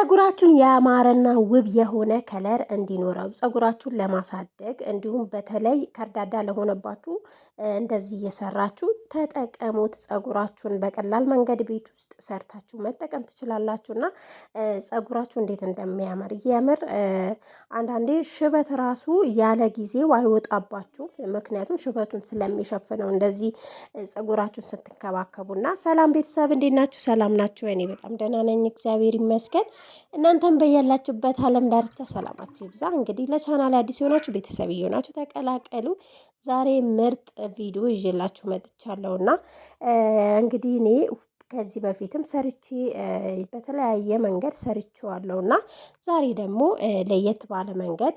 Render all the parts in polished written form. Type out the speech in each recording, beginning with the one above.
ፀጉራችሁን ያማረና ውብ የሆነ ከለር እንዲኖረው ፀጉራችሁን ለማሳደግ እንዲሁም በተለይ ከርዳዳ ለሆነባችሁ እንደዚህ እየሰራችሁ ተጠቀሙት። ፀጉራችሁን በቀላል መንገድ ቤት ውስጥ ሰርታችሁ መጠቀም ትችላላችሁ እና ፀጉራችሁ እንዴት እንደሚያምር አንዳንዴ ሽበት ራሱ ያለ ጊዜው አይወጣባችሁም። ምክንያቱም ሽበቱን ስለሚሸፍነው እንደዚህ ፀጉራችሁን ስትንከባከቡና። ሰላም ቤተሰብ እንዴት ናችሁ? ሰላም ናችሁ? እኔ በጣም ደህና ነኝ፣ እግዚአብሔር ይመስገን። እናንተም በያላችሁበት ዓለም ዳርቻ ሰላማችሁ ይብዛ። እንግዲህ ለቻናል አዲስ የሆናችሁ ቤተሰብ እየሆናችሁ ተቀላቀሉ። ዛሬ ምርጥ ቪዲዮ ይዤላችሁ መጥቻለሁና እንግዲህ እኔ ከዚህ በፊትም ሰርቼ በተለያየ መንገድ ሰርቼዋለሁ እና ዛሬ ደግሞ ለየት ባለ መንገድ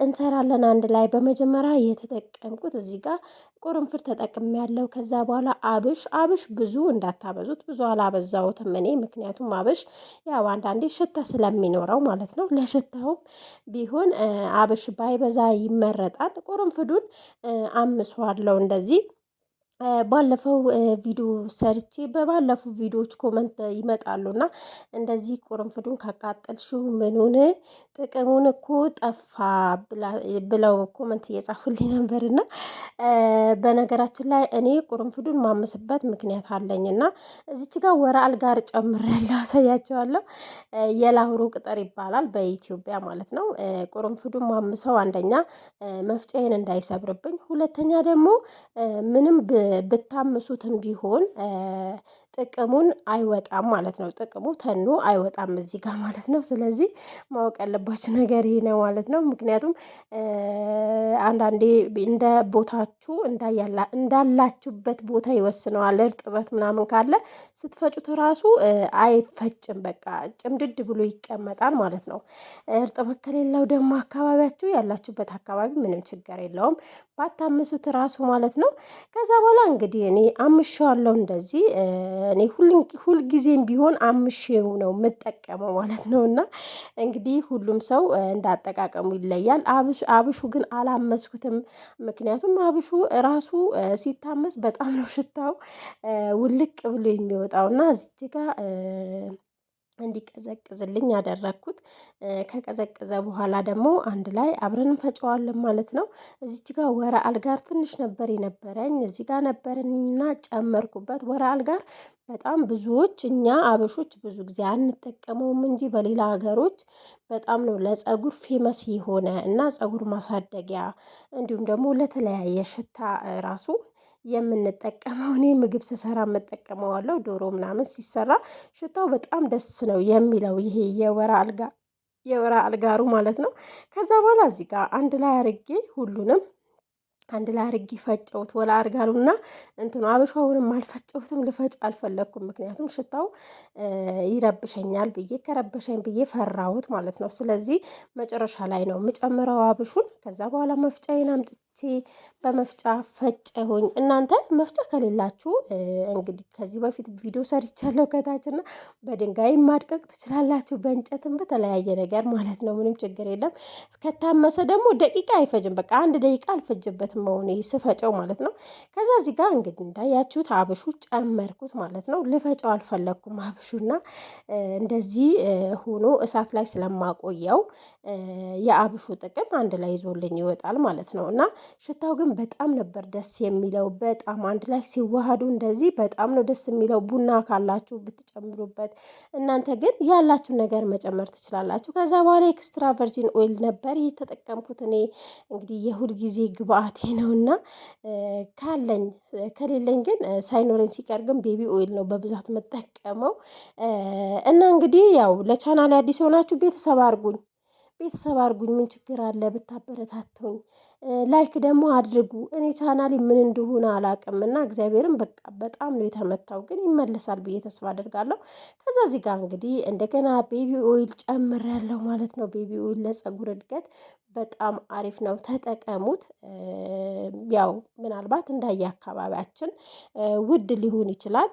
እንሰራለን አንድ ላይ። በመጀመሪያ የተጠቀምኩት እዚህ ጋር ቁርንፍር ተጠቅሜያለሁ። ከዛ በኋላ አብሽ ብዙ እንዳታበዙት፣ ብዙ አላበዛሁትም እኔ ምክንያቱም አብሽ ያው አንዳንዴ ሽታ ስለሚኖረው ማለት ነው። ለሽታውም ቢሆን አብሽ ባይበዛ ይመረጣል። ቁርንፍዱን አምሷለሁ እንደዚህ ባለፈው ቪዲዮ ሰርቼ በባለፉ ቪዲዮዎች ኮመንት ይመጣሉ እና እንደዚህ ቁርንፍዱን ካቃጠልሽው ምኑን ጥቅሙን እኮ ጠፋ ብለው ኮመንት እየጻፉልኝ ነበር። እና በነገራችን ላይ እኔ ቁርንፍዱን ማመስበት ምክንያት አለኝ እና እዚች ጋር ወራል ጋር ጨምሬያለሁ፣ አሳያቸዋለሁ። የላውሩ ቅጠር ይባላል በኢትዮጵያ ማለት ነው። ቁርንፍዱን ማምሰው አንደኛ መፍጫዬን እንዳይሰብርብኝ፣ ሁለተኛ ደግሞ ምንም ብታምሱትም ቢሆን ጥቅሙን አይወጣም ማለት ነው። ጥቅሙ ተኖ አይወጣም እዚህ ጋር ማለት ነው። ስለዚህ ማወቅ ያለባችሁ ነገር ይሄ ነው ማለት ነው። ምክንያቱም አንዳንዴ እንደ ቦታችሁ እንዳላችሁበት ቦታ ይወስነዋል። እርጥበት ምናምን ካለ ስትፈጩት ራሱ አይፈጭም፣ በቃ ጭምድድ ብሎ ይቀመጣል ማለት ነው። እርጥበት ከሌለው ደግሞ አካባቢያችሁ ያላችሁበት አካባቢ ምንም ችግር የለውም ባታምሱት ራሱ ማለት ነው። ከዛ በኋላ እንግዲህ እኔ አምሼዋለሁ እንደዚህ እኔ ሁልጊዜም ቢሆን አምሼው ነው የምጠቀመው ማለት ነው። እና እንግዲህ ሁሉም ሰው እንዳጠቃቀሙ ይለያል። አብሹ ግን አላመስኩትም፣ ምክንያቱም አብሹ ራሱ ሲታመስ በጣም ነው ሽታው ውልቅ ብሎ የሚወጣው እና እዚህ ጋር እንዲቀዘቅዝልኝ ያደረኩት። ከቀዘቀዘ በኋላ ደግሞ አንድ ላይ አብረን እንፈጨዋለን ማለት ነው። እዚች ጋር ወረ አልጋር ትንሽ ነበር የነበረኝ፣ እዚህ ጋር ነበረኝና ጨመርኩበት። ወረ አልጋር በጣም ብዙዎች እኛ አበሾች ብዙ ጊዜ አንጠቀመውም እንጂ በሌላ ሀገሮች በጣም ነው ለፀጉር ፌመስ የሆነ እና ፀጉር ማሳደጊያ እንዲሁም ደግሞ ለተለያየ ሽታ ራሱ የምንጠቀመው። እኔ ምግብ ስሰራ የምጠቀመዋለሁ። ዶሮ ምናምን ሲሰራ ሽታው በጣም ደስ ነው የሚለው፣ ይሄ የወራ አልጋሩ ማለት ነው። ከዛ በኋላ እዚህ ጋር አንድ ላይ አርጌ ሁሉንም አንድ ላይ አርጌ ፈጨሁት። ወላ አርጋሉና እንትኑ አብሻውንም አልፈጨሁትም፣ ልፈጭ አልፈለኩም። ምክንያቱም ሽታው ይረብሸኛል ብዬ ከረበሸኝ ብዬ ፈራሁት ማለት ነው። ስለዚህ መጨረሻ ላይ ነው የምጨምረው አብሹን። ከዛ በኋላ መፍጫዬን አምጥቼ በመፍጫ ፈጨሁኝ። እናንተ መፍጫ ከሌላችሁ እንግዲህ ከዚህ በፊት ቪዲዮ ሰርቻለሁ ከታችና በድንጋይ ማድቀቅ ትችላላችሁ፣ በእንጨትም በተለያየ ነገር ማለት ነው። ምንም ችግር የለም። ከታመሰ ደግሞ ደቂቃ አይፈጅም፣ በቃ 1 ደቂቃ አልፈጅበትም መሆኔ ስፈጨው ማለት ነው። ከዛ እዚህ ጋር እንግዲህ እንዳያችሁት አብሹ ጨመርኩት ማለት ነው። ልፈጨው አልፈለኩም አብሹና እንደዚህ ሆኖ እሳት ላይ ስለማቆየው የአብሹ ጥቅም አንድ ላይ ይዞልኝ ይወጣል ማለት ነው። እና ሽታው ግን በጣም ነበር ደስ የሚለው። በጣም አንድ ላይ ሲዋሃዱ እንደዚህ በጣም ነው ደስ የሚለው። ቡና ካላችሁ ብትጨምሩበት፣ እናንተ ግን ያላችሁ ነገር መጨመር ትችላላችሁ። ከዛ በኋላ ኤክስትራ ቨርጂን ኦይል ነበር የተጠቀምኩት እኔ እንግዲህ የሁል ጊዜ ግብአቴ ነውና ከሌለኝ ግን ሳይኖረኝ ሲቀር ግን ቤቢ ኦይል ነው በብዛት የምጠቀመው። እና እንግዲህ ያው ለቻናሌ አዲስ የሆናችሁ ቤተሰብ አርጉኝ፣ ምን ችግር አለ ብታበረታቱኝ። ላይክ ደግሞ አድርጉ። እኔ ቻናሌ ምን እንደሆነ አላውቅም እና እግዚአብሔርን በቃ በጣም ነው የተመታው፣ ግን ይመለሳል ብዬ ተስፋ አደርጋለሁ። ከዛ እዚህ ጋር እንግዲህ እንደገና ቤቢ ኦይል ጨምሬያለሁ ማለት ነው። ቤቢ ኦይል ለፀጉር እድገት በጣም አሪፍ ነው፣ ተጠቀሙት። ያው ምናልባት እንዳየ አካባቢያችን ውድ ሊሆን ይችላል።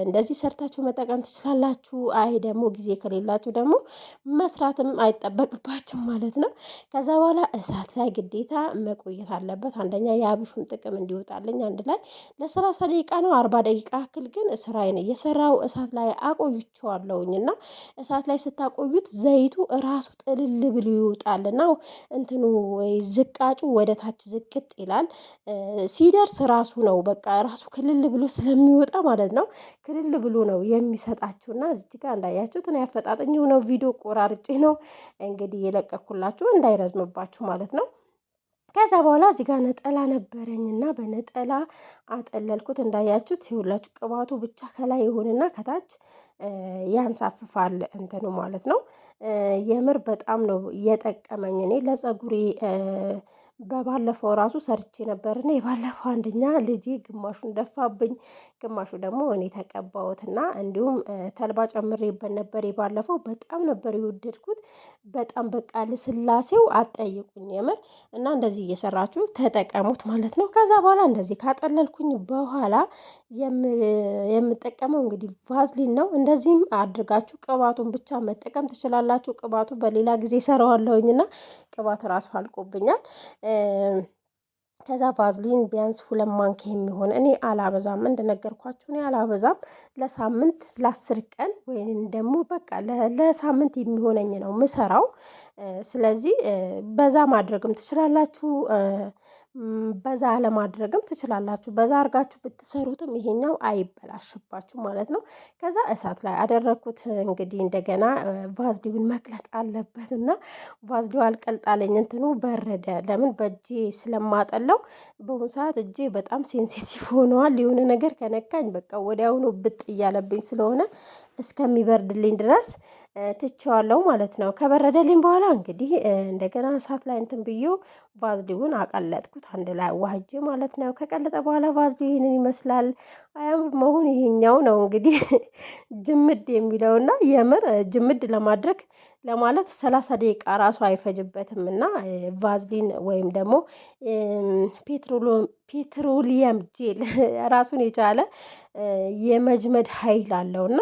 እንደዚህ ሰርታችሁ መጠቀም ትችላላችሁ። አይ ደግሞ ጊዜ ከሌላችሁ ደግሞ መስራትም አይጠበቅባችሁም ማለት ነው። ከዛ በኋላ እሳት ላይ ግዴታ መቆየት አለበት። አንደኛ የአብሹን ጥቅም እንዲወጣልኝ አንድ ላይ ለ30 ደቂቃ ነው 40 ደቂቃ ያክል ግን ስራዬን እየሰራው እሳት ላይ አቆይቼዋለሁኝ። እና እሳት ላይ ስታቆዩት ዘይቱ እራሱ ጥልል ብሎ ይወጣልና እንትኑ ወይ ዝቃጩ ወደ ታች ዝቅጥ ይላል። ሲደርስ ራሱ ነው በቃ ራሱ ክልል ብሎ ስለሚወጣ ማለት ነው። ክልል ብሎ ነው የሚሰጣችሁና እዚህ ጋር እንዳያችሁት ነው ያፈጣጠኘው ነው ቪዲዮ ቆራርጬ ነው እንግዲህ የለቀኩላችሁ እንዳይረዝምባችሁ ማለት ነው። ከዛ በኋላ እዚህ ጋር ነጠላ ነበረኝና በነጠላ አጠለልኩት። እንዳያችሁት ይኸውላችሁ ቅባቱ ብቻ ከላይ ይሁንና ከታች ያንሳፍፋል እንትኑ ማለት ነው። የምር በጣም ነው የጠቀመኝ እኔ ለፀጉሬ። በባለፈው ራሱ ሰርቼ ነበርና የባለፈው አንደኛ ልጄ ግማሹን ደፋብኝ፣ ግማሹ ደግሞ እኔ ተቀባሁትና እንዲሁም ተልባ ጨምሬበት ነበር የባለፈው በጣም ነበር የወደድኩት። በጣም በቃ ልስላሴው አትጠይቁኝ የምር። እና እንደዚህ እየሰራችሁ ተጠቀሙት ማለት ነው። ከዛ በኋላ እንደዚህ ካጠለልኩኝ በኋላ የምጠቀመው እንግዲህ ቫዝሊን ነው። እንደዚህም አድርጋችሁ ቅባቱን ብቻ መጠቀም ትችላላችሁ። ቅባቱ በሌላ ጊዜ ሰራዋለሁኝ እና ቅባት ራሱ አልቆብኛል። ከዛ ቫዝሊን ቢያንስ 2 ማንኪያ የሚሆን እኔ አላበዛም፣ እንደነገርኳችሁ እኔ አላበዛም። ለሳምንት ለ10 ቀን ወይም ደግሞ በቃ ለሳምንት የሚሆነኝ ነው ምሰራው። ስለዚህ በዛ ማድረግም ትችላላችሁ፣ በዛ አለማድረግም ትችላላችሁ። በዛ አድርጋችሁ ብትሰሩትም ይሄኛው አይበላሽባችሁ ማለት ነው። ከዛ እሳት ላይ አደረግኩት። እንግዲህ እንደገና ቫዝሊውን መቅለጥ አለበት እና ቫዝሊው አልቀልጣለኝ እንትኑ በረደ። ለምን በእጄ ስለማጠለው በአሁኑ ሰዓት እጄ በጣም ሴንሲቲቭ ሆነዋል። የሆነ ነገር ከነካኝ በቃ ወዲያውኑ ብጥ እያለብኝ ስለሆነ እስከሚበርድልኝ ድረስ ትቼዋለሁ ማለት ነው። ከበረደልኝ በኋላ እንግዲህ እንደገና እሳት ላይ እንትን ብዬው ቫዝሊውን አቀለጥኩት አንድ ላይ አዋህጄ ማለት ነው። ከቀለጠ በኋላ ቫዝሊን ይሄንን ይመስላል። አያምር መሆን ይሄኛው ነው እንግዲህ ጅምድ የሚለውና የምር ጅምድ ለማድረግ ለማለት 30 ደቂቃ ራሱ አይፈጅበትም። እና ቫዝሊን ወይም ደግሞ ፔትሮሊየም ጄል ራሱን የቻለ የመጅመድ ኃይል አለውና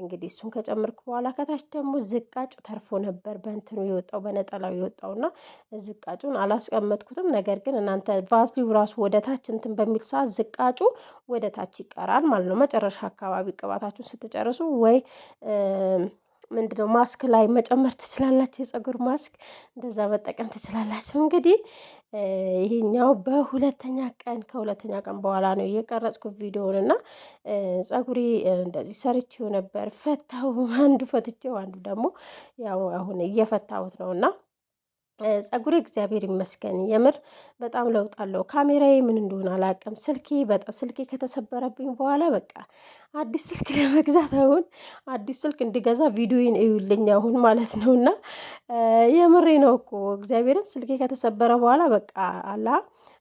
እንግዲህ እሱን ከጨመርኩ በኋላ ከታች ደግሞ ዝቃጭ ተርፎ ነበር በእንትኑ የወጣው በነጠላው የወጣውና ዝቃጩን አላስቀመጥኩትም። ነገር ግን እናንተ ቫዝሊው ራሱ ወደ ታች እንትን በሚል ሰዓት ዝቃጩ ወደ ታች ይቀራል ማለት ነው። መጨረሻ አካባቢ ቅባታችሁን ስትጨርሱ ወይ ምንድነው ማስክ ላይ መጨመር ትችላላችሁ። የፀጉር ማስክ እንደዛ መጠቀም ትችላላችሁ። እንግዲህ ይሄኛው በሁለተኛ ቀን ከሁለተኛ ቀን በኋላ ነው የቀረጽኩት ቪዲዮውን እና ፀጉሬ እንደዚህ ሰርቼው ነበር። ፈታው አንዱ ፈትቼው አንዱ ደግሞ ያው አሁን እየፈታሁት ነው። እና ፀጉሬ እግዚአብሔር ይመስገን የምር በጣም ለውጥ አለው። ካሜራዬ ምን እንደሆነ አላውቅም። ስልኬ ከተሰበረብኝ በኋላ በቃ አዲስ ስልክ ለመግዛት አሁን አዲስ ስልክ እንድገዛ ቪዲዮዬን እዩልኝ አሁን ማለት ነው። እና የምሬ ነው እኮ እግዚአብሔርን ስልኬ ከተሰበረ በኋላ በቃ አላ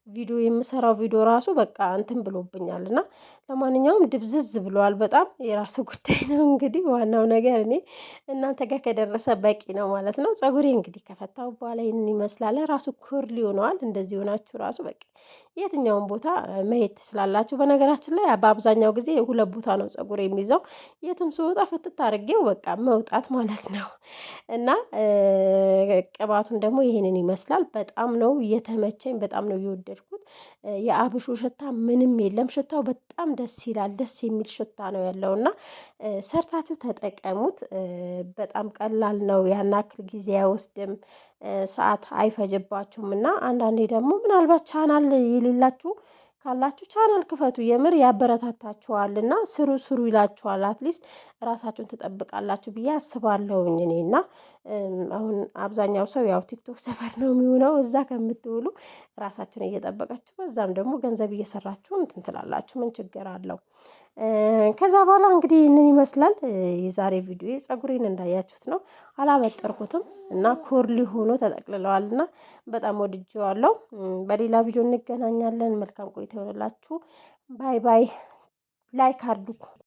ቪዲዮ የምሰራው ቪዲዮ ራሱ በቃ እንትን ብሎብኛል። እና ለማንኛውም ድብዝዝ ብለዋል። በጣም የራሱ ጉዳይ ነው። እንግዲህ ዋናው ነገር እኔ እናንተ ጋር ከደረሰ በቂ ነው ማለት ነው። ፀጉሬ እንግዲህ ከፈታው በኋላ ይህንን ይመስላል። ራሱ ኩርሊ ሆነዋል። እንደዚህ ሆናችሁ ራሱ በቃ የትኛውን ቦታ መሄድ ትችላላችሁ። በነገራችን ላይ በአብዛኛው ጊዜ 2 ቦታ ነው ፀጉር የሚይዘው። የትም ስወጣ ፍትት አድርጌው በቃ መውጣት ማለት ነው። እና ቅባቱን ደግሞ ይሄንን ይመስላል። በጣም ነው የተመቸኝ፣ በጣም ነው የወደድኩት። የአብሹ ሽታ ምንም የለም። ሽታው በጣም ደስ ይላል። ደስ የሚል ሽታ ነው ያለው እና ሰርታችሁ ተጠቀሙት። በጣም ቀላል ነው። ያን ያክል ጊዜ አይወስድም። ሰዓት አይፈጅባችሁም። እና አንዳንዴ ደግሞ ምናልባት ቻናል የሌላችሁ ካላችሁ ቻናል ክፈቱ። የምር ያበረታታችኋል እና ስሩ ስሩ ይላችኋል። አትሊስት ራሳችሁን ትጠብቃላችሁ ብዬ አስባለሁኝ እኔ። እና አሁን አብዛኛው ሰው ያው ቲክቶክ ሰፈር ነው የሚሆነው። እዛ ከምትውሉ ራሳችን እየጠበቃችሁ በዛም ደግሞ ገንዘብ እየሰራችሁ እንትን ትላላችሁ። ምን ችግር አለው? ከዛ በኋላ እንግዲህ ይህንን ይመስላል የዛሬ ቪዲዮ። ፀጉሬን እንዳያችሁት ነው፣ አላበጠርኩትም እና ኮርሊ ሆኖ ተጠቅልለዋል እና በጣም ወድጄዋለሁ። በሌላ ቪዲዮ እንገናኛለን። መልካም ቆይታ ይሆንላችሁ። ባይ ባይ። ላይክ አድርጉ።